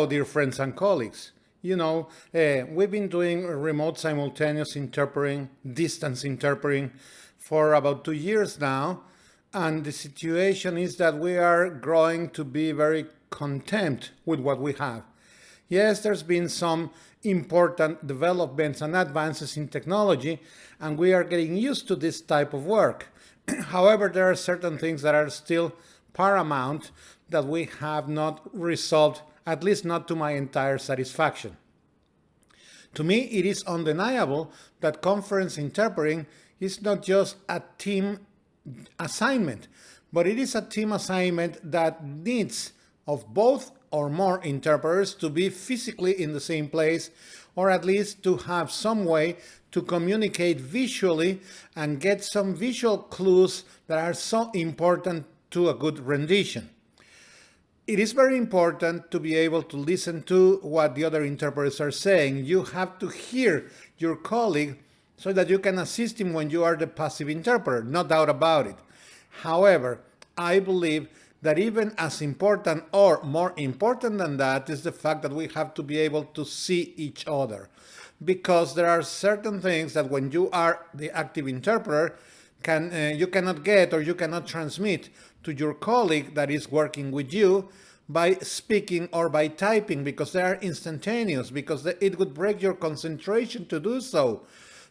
Hello, dear friends and colleagues. We've been doing remote simultaneous interpreting, distance interpreting for about 2 years now. And the situation is that we are growing to be very content with what we have. Yes, there's been some important developments and advances in technology, and we are getting used to this type of work. However, there are certain things that are still paramount that we have not resolved, at least not to my entire satisfaction. To me, it is undeniable that conference interpreting is not just a team assignment, but it is a team assignment that needs of both or more interpreters to be physically in the same place, or at least to have some way to communicate visually and get some visual clues that are so important to a good rendition. It is very important to be able to listen to what the other interpreters are saying. You have to hear your colleague so that you can assist him when you are the passive interpreter, no doubt about it. However, I believe that even as important or more important than that is the fact that we have to be able to see each other. Because there are certain things that when you are the active interpreter, you cannot get or you cannot transmit to your colleague that is working with you by speaking or by typing, because they are instantaneous, because it would break your concentration to do so.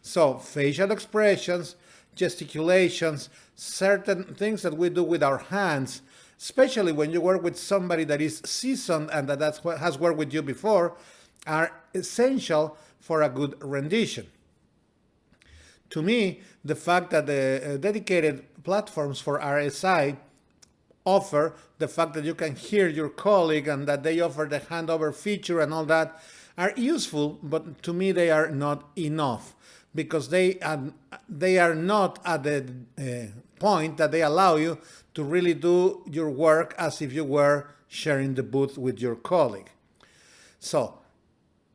So facial expressions, gesticulations, certain things that we do with our hands, especially when you work with somebody that is seasoned and has worked with you before, are essential for a good rendition. To me, the fact that the dedicated platforms for RSI offer the fact that you can hear your colleague and that they offer the handover feature and all that are useful, but to me they are not enough, because they are not at the point that they allow you to really do your work as if you were sharing the booth with your colleague. So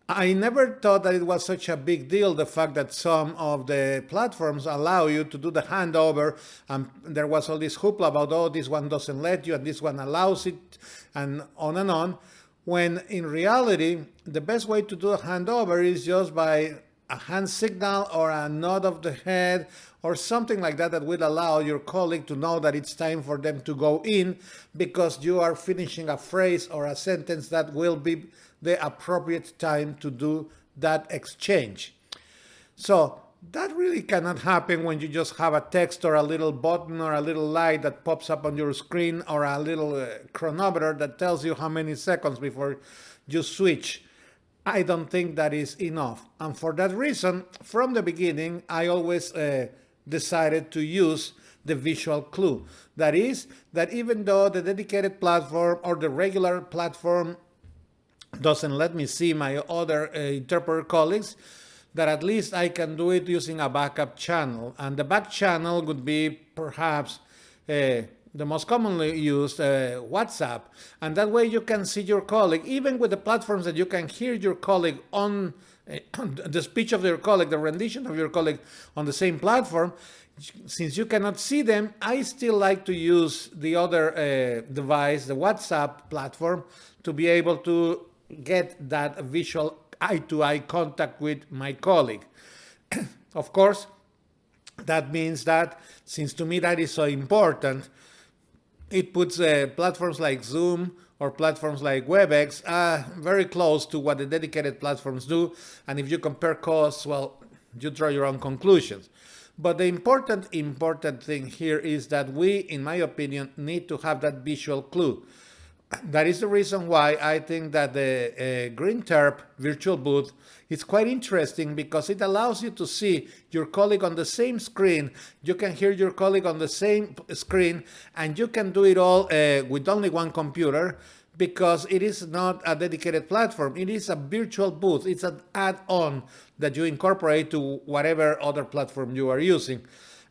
I never thought that it was such a big deal, the fact that some of the platforms allow you to do the handover, and there was all this hoopla about, oh, this one doesn't let you and this one allows it, and on, when in reality, the best way to do a handover is just by a hand signal or a nod of the head or something like that will allow your colleague to know that it's time for them to go in, because you are finishing a phrase or a sentence that will be the appropriate time to do that exchange. So that really cannot happen when you just have a text or a little button or a little light that pops up on your screen, or a little chronometer that tells you how many seconds before you switch. I don't think that is enough. And for that reason, from the beginning, I always decided to use the visual clue. That is, that even though the dedicated platform or the regular platform doesn't let me see my other interpreter colleagues, that at least I can do it using a backup channel. And the back channel would be perhaps the most commonly used WhatsApp. And that way you can see your colleague, even with the platforms that you can hear your colleague on the speech of your colleague, the rendition of your colleague on the same platform. Since you cannot see them, I still like to use the other device, the WhatsApp platform, to be able to get that visual eye-to-eye contact with my colleague. Of course, that means that, since to me that is so important, it puts platforms like Zoom or platforms like WebEx very close to what the dedicated platforms do. And if you compare costs, well, you draw your own conclusions. But the important thing here is that we, in my opinion, need to have that visual clue. That is the reason why I think that the Green Terp virtual booth is quite interesting, because it allows you to see your colleague on the same screen. You can hear your colleague on the same screen, and you can do it all with only one computer, because it is not a dedicated platform. It is a virtual booth. It's an add-on that you incorporate to whatever other platform you are using.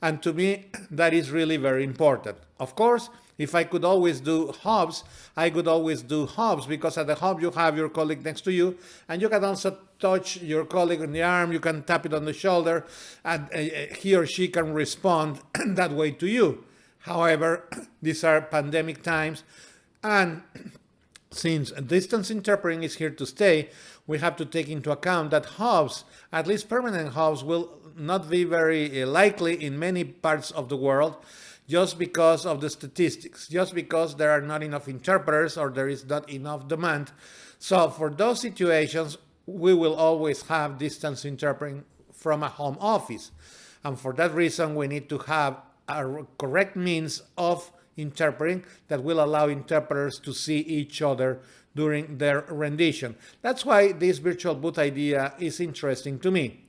And to me, that is really very important. Of course, if I could always do hubs, I could always do hubs, because at the hub you have your colleague next to you, and you can also touch your colleague on the arm, you can tap it on the shoulder, and he or she can respond that way to you. However, these are pandemic times, and since distance interpreting is here to stay, we have to take into account that hubs, at least permanent hubs, will not be very likely in many parts of the world, just because of the statistics, just because there are not enough interpreters or there is not enough demand. So for those situations, we will always have distance interpreting from a home office. And for that reason, we need to have a correct means of interpreting that will allow interpreters to see each other during their rendition. That's why this virtual booth idea is interesting to me.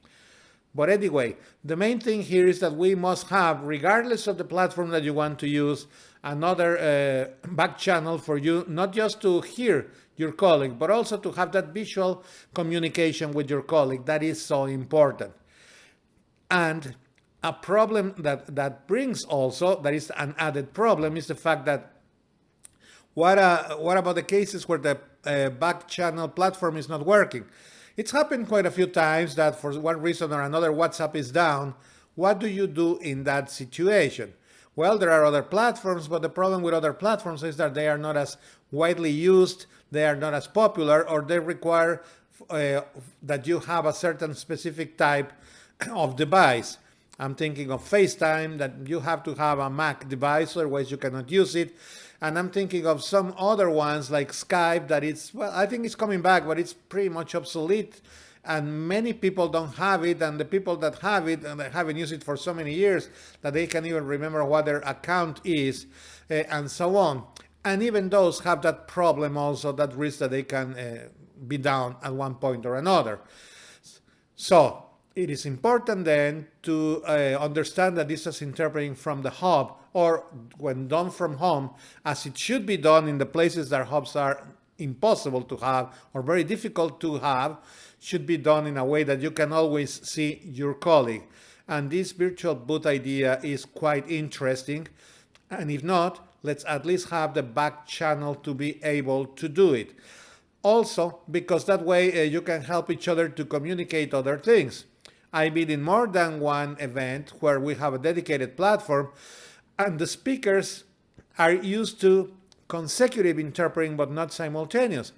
But anyway, the main thing here is that we must have, regardless of the platform that you want to use, another back channel for you, not just to hear your colleague, but also to have that visual communication with your colleague. That is so important. And a problem that brings also, that is an added problem, is the fact that what about the cases where the back channel platform is not working? It's happened quite a few times that for one reason or another WhatsApp is down. What do you do in that situation? Well, there are other platforms, but the problem with other platforms is that they are not as widely used, they are not as popular, or they require that you have a certain specific type of device. I'm thinking of FaceTime, that you have to have a Mac device, otherwise you cannot use it. And I'm thinking of some other ones like Skype that it's, well, I think it's coming back, but it's pretty much obsolete. And many people don't have it, and the people that have it, and they haven't used it for so many years that they can't even remember what their account is, and so on. And even those have that problem also, that risk that they can be down at one point or another. So it is important then to understand that this is interpreting from the hub, or when done from home, as it should be done in the places that hubs are impossible to have or very difficult to have, should be done in a way that you can always see your colleague. And this virtual booth idea is quite interesting. And if not, let's at least have the back channel to be able to do it. Also, because that way you can help each other to communicate other things. I've been in more than one event where we have a dedicated platform and the speakers are used to consecutive interpreting but not simultaneous.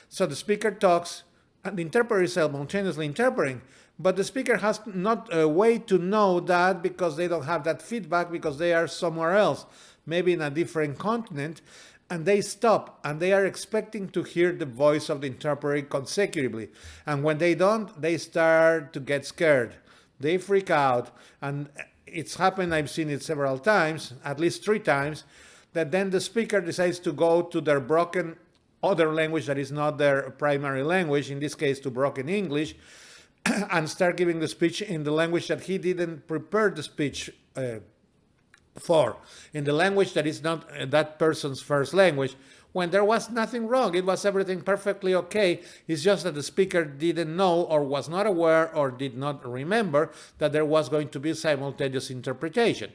So the speaker talks and the interpreter is simultaneously interpreting, but the speaker has not a way to know that because they don't have that feedback, because they are somewhere else, maybe in a different continent, and they stop and they are expecting to hear the voice of the interpreter consecutively. And when they don't, they start to get scared. They freak out, and it's happened, I've seen it several times, at least 3 times, that then the speaker decides to go to their broken other language that is not their primary language, in this case to broken English, and start giving the speech in the language that he didn't prepare the speech for, in the language that is not that person's first language, when there was nothing wrong. It was everything perfectly okay. It's just that the speaker didn't know or was not aware or did not remember that there was going to be simultaneous interpretation.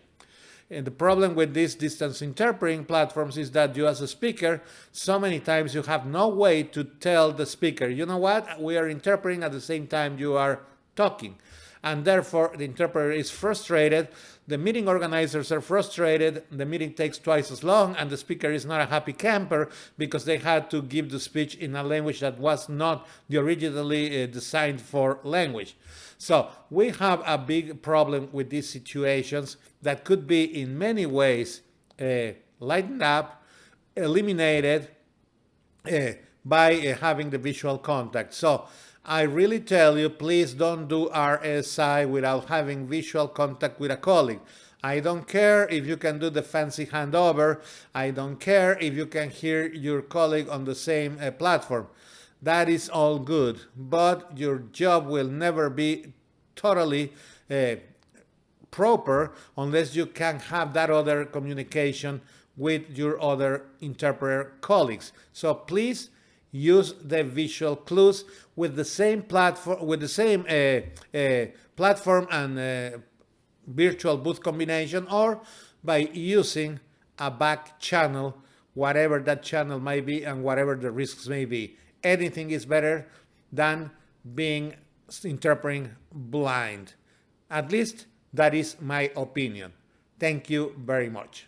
And the problem with these distance interpreting platforms is that you as a speaker, so many times you have no way to tell the speaker, you know what, we are interpreting at the same time you are talking. And therefore the interpreter is frustrated, the meeting organizers are frustrated, the meeting takes twice as long, and the speaker is not a happy camper because they had to give the speech in a language that was not the originally designed for language. So we have a big problem with these situations that could be in many ways lightened up, eliminated by having the visual contact. So I really tell you, please don't do RSI without having visual contact with a colleague. I don't care if you can do the fancy handover. I don't care if you can hear your colleague on the same platform. That is all good, but your job will never be totally proper unless you can have that other communication with your other interpreter colleagues. So please use the visual clues with the same platform, platform and virtual booth combination, or by using a back channel, whatever that channel might be and whatever the risks may be. Anything is better than being interpreting blind. At least that is my opinion. Thank you very much.